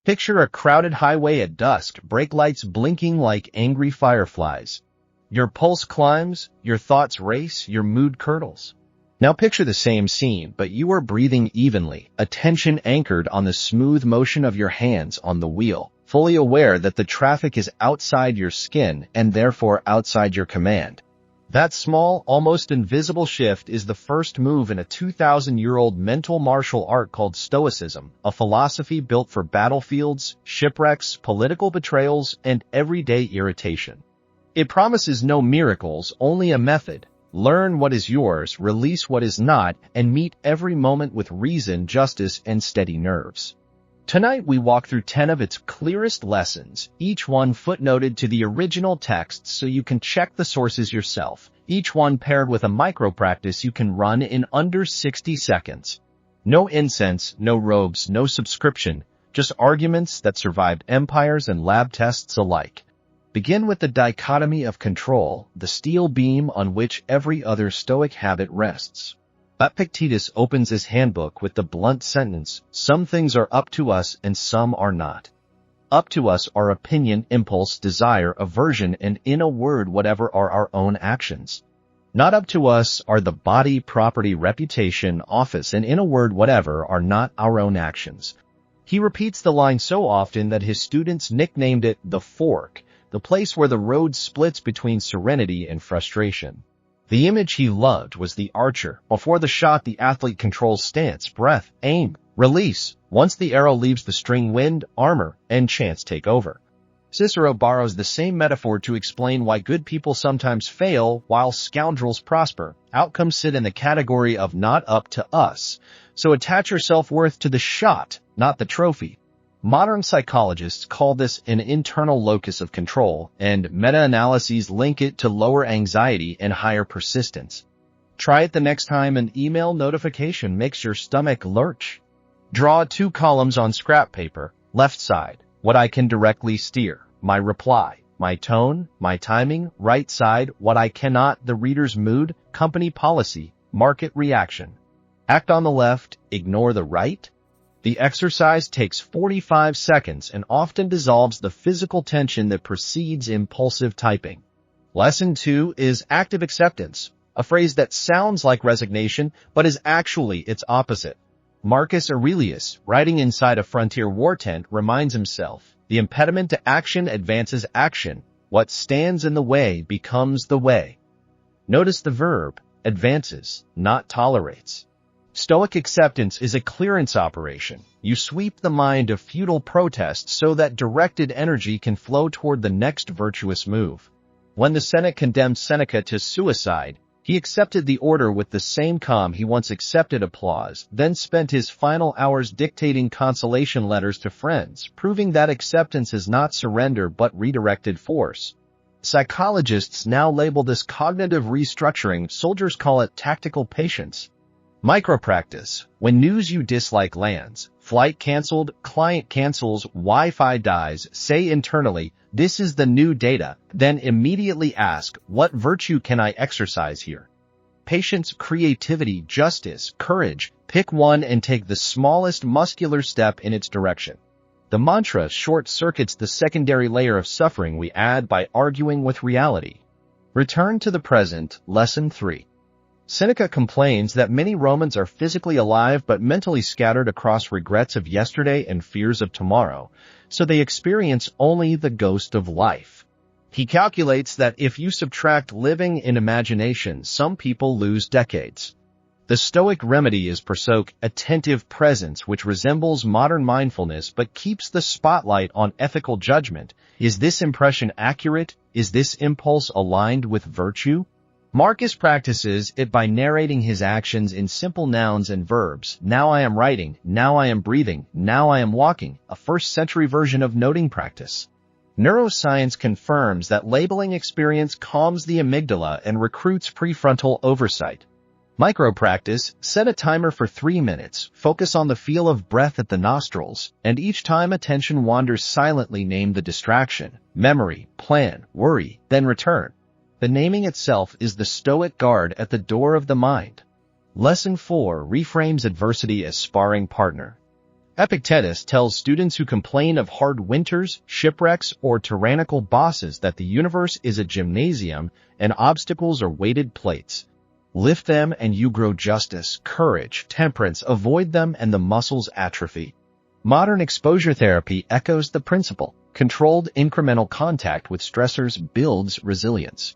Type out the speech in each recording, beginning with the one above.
Picture a crowded highway at dusk, brake lights blinking like angry fireflies. Your pulse climbs, your thoughts race, your mood curdles. Now picture the same scene, but you are breathing evenly, attention anchored on the smooth motion of your hands on the wheel, fully aware that the traffic is outside your skin and therefore outside your command. That small, almost invisible shift is the first move in a 2,000-year-old mental martial art called Stoicism, a philosophy built for battlefields, shipwrecks, political betrayals, and everyday irritation. It promises no miracles, only a method. Learn what is yours, release what is not, and meet every moment with reason, justice, and steady nerves. Tonight we walk through 10 of its clearest lessons, each one footnoted to the original text so you can check the sources yourself, each one paired with a micro-practice you can run in under 60 seconds. No incense, no robes, no subscription, just arguments that survived empires and lab tests alike. Begin with the dichotomy of control, the steel beam on which every other Stoic habit rests. Epictetus opens his handbook with the blunt sentence, "Some things are up to us and some are not." Up to us are opinion, impulse, desire, aversion, and in a word, whatever are our own actions. Not up to us are the body, property, reputation, office, and in a word, whatever are not our own actions. He repeats the line so often that his students nicknamed it the fork, the place where the road splits between serenity and frustration. The image he loved was the archer. Before the shot, the athlete controls stance, breath, aim, release. Once the arrow leaves the string, wind, armor, and chance take over. Cicero borrows the same metaphor to explain why good people sometimes fail while scoundrels prosper. Outcomes sit in the category of not up to us. So attach your self-worth to the shot, not the trophy. Modern psychologists call this an internal locus of control, and meta-analyses link it to lower anxiety and higher persistence. Try it the next time an email notification makes your stomach lurch. Draw 2 columns on scrap paper. Left side, what I can directly steer, my reply, my tone, my timing. Right side, what I cannot, the reader's mood, company policy, market reaction. Act on the left, ignore the right. The exercise takes 45 seconds and often dissolves the physical tension that precedes impulsive typing. Lesson 2 is active acceptance, a phrase that sounds like resignation but is actually its opposite. Marcus Aurelius, writing inside a frontier war tent, reminds himself, the impediment to action advances action. What stands in the way becomes the way. Notice the verb, advances, not tolerates. Stoic acceptance is a clearance operation. You sweep the mind of futile protest so that directed energy can flow toward the next virtuous move. When the Senate condemned Seneca to suicide, he accepted the order with the same calm he once accepted applause, then spent his final hours dictating consolation letters to friends, proving that acceptance is not surrender but redirected force. Psychologists now label this cognitive restructuring. Soldiers call it tactical patience. Micro-practice. When news you dislike lands, flight canceled, client cancels, Wi-Fi dies, say internally, this is the new data. Then immediately ask, what virtue can I exercise here? Patience, creativity, justice, courage. Pick one and take the smallest muscular step in its direction. The mantra short-circuits the secondary layer of suffering we add by arguing with reality. Return to the present. Lesson 3. Seneca complains that many Romans are physically alive but mentally scattered across regrets of yesterday and fears of tomorrow, so they experience only the ghost of life. He calculates that if you subtract living in imagination, some people lose decades. The Stoic remedy is prosoke, attentive presence, which resembles modern mindfulness but keeps the spotlight on ethical judgment. Is this impression accurate? Is this impulse aligned with virtue? Marcus practices it by narrating his actions in simple nouns and verbs. Now I am writing, now I am breathing, now I am walking, a first-century version of noting practice. Neuroscience confirms that labeling experience calms the amygdala and recruits prefrontal oversight. Micro-practice, set a timer for 3 minutes, focus on the feel of breath at the nostrils, and each time attention wanders silently name the distraction, memory, plan, worry, then return. The naming itself is the Stoic guard at the door of the mind. Lesson 4 reframes adversity as sparring partner. Epictetus tells students who complain of hard winters, shipwrecks, or tyrannical bosses that the universe is a gymnasium and obstacles are weighted plates. Lift them and you grow justice, courage, temperance, avoid them and the muscles atrophy. Modern exposure therapy echoes the principle. Controlled incremental contact with stressors builds resilience.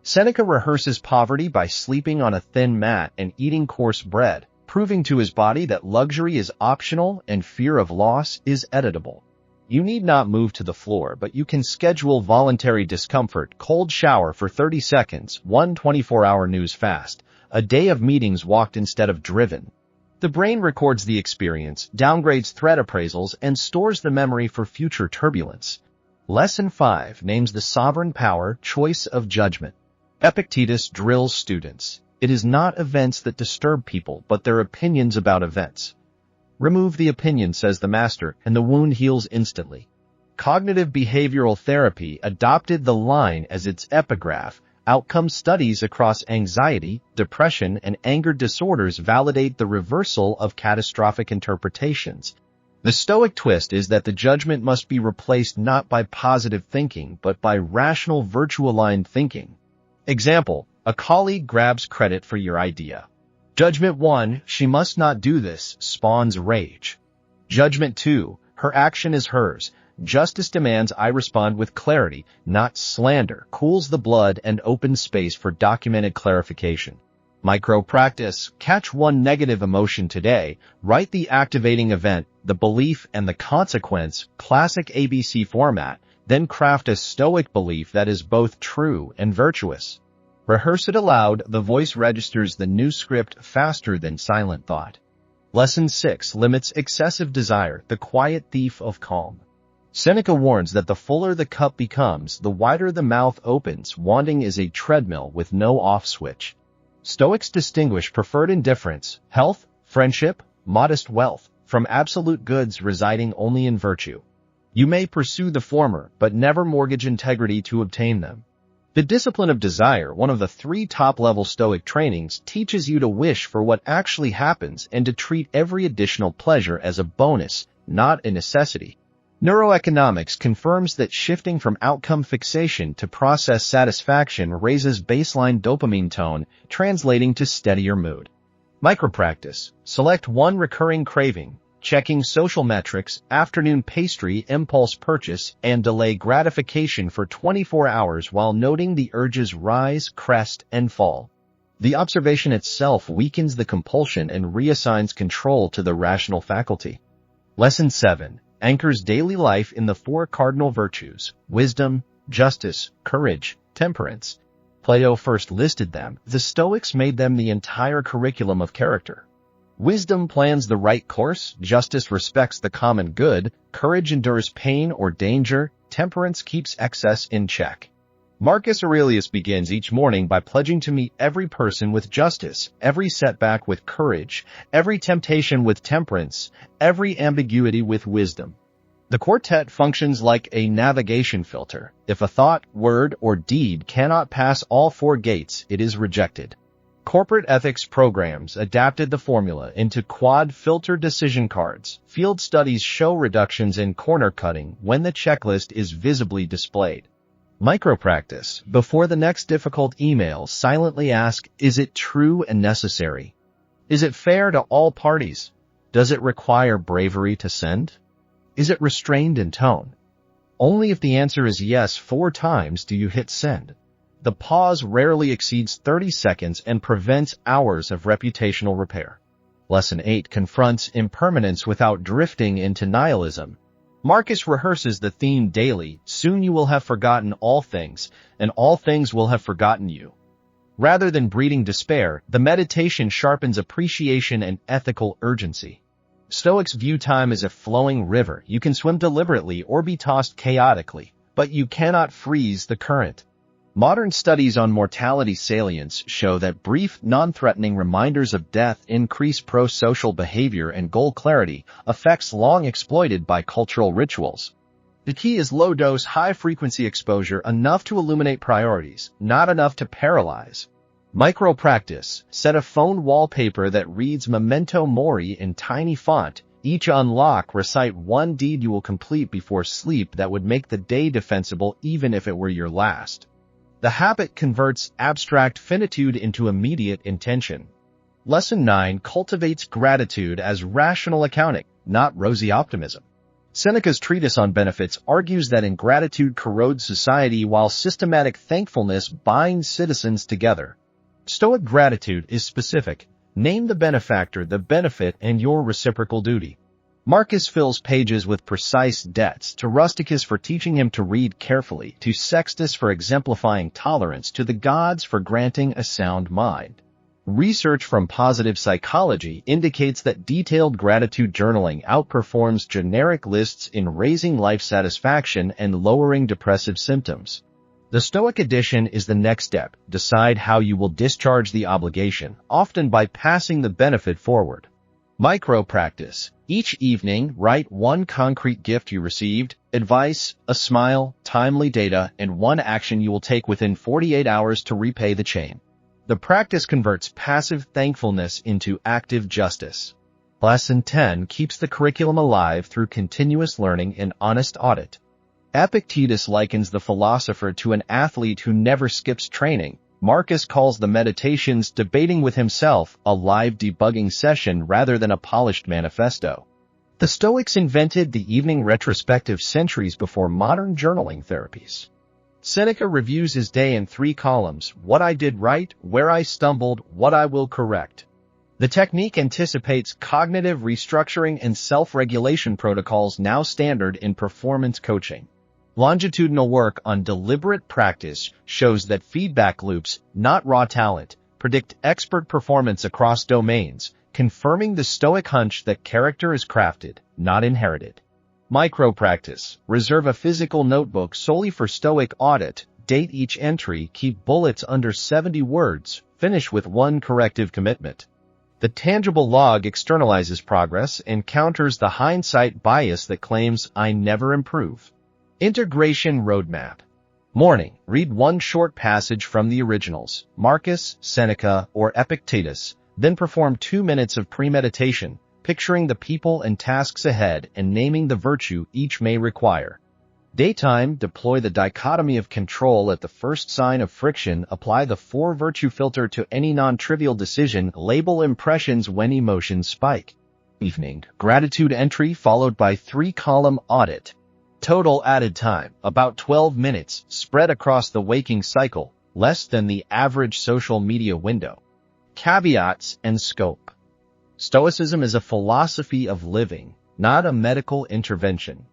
Seneca rehearses poverty by sleeping on a thin mat and eating coarse bread, proving to his body that luxury is optional and fear of loss is editable. You need not move to the floor, but you can schedule voluntary discomfort, cold shower for 30 seconds, one 24-hour news fast, a day of meetings walked instead of driven. The brain records the experience, downgrades threat appraisals, and stores the memory for future turbulence. Lesson 5 names the sovereign power, choice of judgment. Epictetus drills students. It is not events that disturb people, but their opinions about events. Remove the opinion, says the master, and the wound heals instantly. Cognitive behavioral therapy adopted the line as its epigraph. Outcome studies across anxiety, depression, and anger disorders validate the reversal of catastrophic interpretations. The Stoic twist is that the judgment must be replaced not by positive thinking, but by rational virtue-aligned thinking. Example, a colleague grabs credit for your idea. Judgment 1, she must not do this, spawns rage. Judgment 2, her action is hers. Justice demands I respond with clarity, not slander, cools the blood and opens space for documented clarification. Micro-practice, catch one negative emotion today, write the activating event, the belief, and the consequence, classic ABC format, then craft a Stoic belief that is both true and virtuous. Rehearse it aloud, the voice registers the new script faster than silent thought. Lesson 6 limits excessive desire, the quiet thief of calm. Seneca warns that the fuller the cup becomes, the wider the mouth opens. Wanting is a treadmill with no off switch. Stoics distinguish preferred indifference, health, friendship, modest wealth, from absolute goods residing only in virtue. You may pursue the former, but never mortgage integrity to obtain them. The discipline of desire, one of the 3 top-level Stoic trainings, teaches you to wish for what actually happens and to treat every additional pleasure as a bonus, not a necessity. Neuroeconomics confirms that shifting from outcome fixation to process satisfaction raises baseline dopamine tone, translating to steadier mood. Micropractice. Select one recurring craving, checking social metrics, afternoon pastry, impulse purchase, and delay gratification for 24 hours while noting the urges rise, crest, and fall. The observation itself weakens the compulsion and reassigns control to the rational faculty. Lesson 7 anchors daily life in the 4 cardinal virtues: wisdom, justice, courage, temperance. Plato first listed them. The Stoics made them the entire curriculum of character. Wisdom plans the right course, justice respects the common good, courage endures pain or danger, temperance keeps excess in check. Marcus Aurelius begins each morning by pledging to meet every person with justice, every setback with courage, every temptation with temperance, every ambiguity with wisdom. The quartet functions like a navigation filter. If a thought, word, or deed cannot pass all 4 gates, it is rejected. Corporate ethics programs adapted the formula into quad-filter decision cards. Field studies show reductions in corner cutting when the checklist is visibly displayed. Micropractice. Before the next difficult email, silently ask, is it true and necessary? Is it fair to all parties? Does it require bravery to send? Is it restrained in tone? Only if the answer is yes 4 times do you hit send. The pause rarely exceeds 30 seconds and prevents hours of reputational repair. Lesson 8 confronts impermanence without drifting into nihilism. Marcus rehearses the theme daily. Soon you will have forgotten all things, and all things will have forgotten you. Rather than breeding despair, the meditation sharpens appreciation and ethical urgency. Stoics view time as a flowing river. You can swim deliberately or be tossed chaotically, but you cannot freeze the current. Modern studies on mortality salience show that brief, non-threatening reminders of death increase pro-social behavior and goal clarity, effects long exploited by cultural rituals. The key is low-dose, high-frequency exposure, enough to illuminate priorities, not enough to paralyze. Micro-practice. Set a phone wallpaper that reads Memento Mori in tiny font. Each unlock, recite one deed you will complete before sleep that would make the day defensible even if it were your last. The habit converts abstract finitude into immediate intention. Lesson 9 cultivates gratitude as rational accounting, not rosy optimism. Seneca's treatise on benefits argues that ingratitude corrodes society while systematic thankfulness binds citizens together. Stoic gratitude is specific. Name the benefactor, the benefit, and your reciprocal duty. Marcus fills pages with precise debts, to Rusticus for teaching him to read carefully, to Sextus for exemplifying tolerance, to the gods for granting a sound mind. Research from positive psychology indicates that detailed gratitude journaling outperforms generic lists in raising life satisfaction and lowering depressive symptoms. The Stoic edition is the next step. Decide how you will discharge the obligation, often by passing the benefit forward. Micro-practice. Each evening, write one concrete gift you received, advice, a smile, timely data, and one action you will take within 48 hours to repay the chain. The practice converts passive thankfulness into active justice. Lesson 10 keeps the curriculum alive through continuous learning and honest audit. Epictetus likens the philosopher to an athlete who never skips training. Marcus calls the meditations debating with himself, a live debugging session rather than a polished manifesto. The Stoics invented the evening retrospective centuries before modern journaling therapies. Seneca reviews his day in 3 columns: what I did right, where I stumbled, what I will correct. The technique anticipates cognitive restructuring and self-regulation protocols now standard in performance coaching. Longitudinal work on deliberate practice shows that feedback loops, not raw talent, predict expert performance across domains, confirming the Stoic hunch that character is crafted, not inherited. Micro-practice. Reserve a physical notebook solely for Stoic audit. Date each entry. Keep bullets under 70 words. Finish with one corrective commitment. The tangible log externalizes progress and counters the hindsight bias that claims, I never improve. Integration roadmap. Morning. Read one short passage from the originals, Marcus, Seneca, or Epictetus, then perform 2 minutes of premeditation, picturing the people and tasks ahead and naming the virtue each may require. Daytime. Deploy the dichotomy of control at the first sign of friction. Apply the 4-virtue filter to any non-trivial decision. Label impressions when emotions spike. Evening. Gratitude entry followed by 3-column audit. Total added time, about 12 minutes, spread across the waking cycle, less than the average social media window. Caveats and scope. Stoicism is a philosophy of living, not a medical intervention.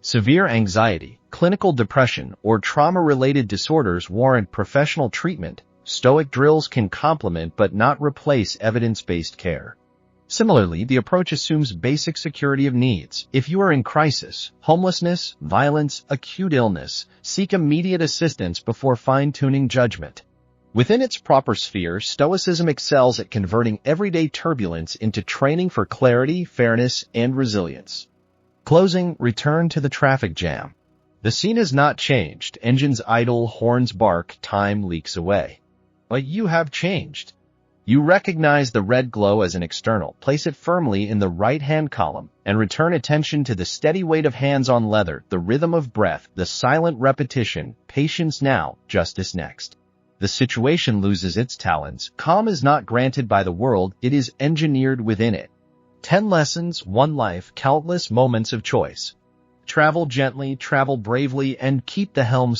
Severe anxiety, clinical depression, or trauma-related disorders warrant professional treatment. Stoic drills can complement but not replace evidence-based care. Similarly, the approach assumes basic security of needs. If you are in crisis, homelessness, violence, acute illness, seek immediate assistance before fine-tuning judgment. Within its proper sphere, Stoicism excels at converting everyday turbulence into training for clarity, fairness, and resilience. Closing. Return to the traffic jam. The scene has not changed. Engines idle, horns bark, time leaks away. But you have changed. You recognize the red glow as an external, place it firmly in the right-hand column, and return attention to the steady weight of hands on leather, the rhythm of breath, the silent repetition, patience now, justice next. The situation loses its talons. Calm is not granted by the world, it is engineered within it. 10 lessons, 1 life, countless moments of choice. Travel gently, travel bravely, and keep the helm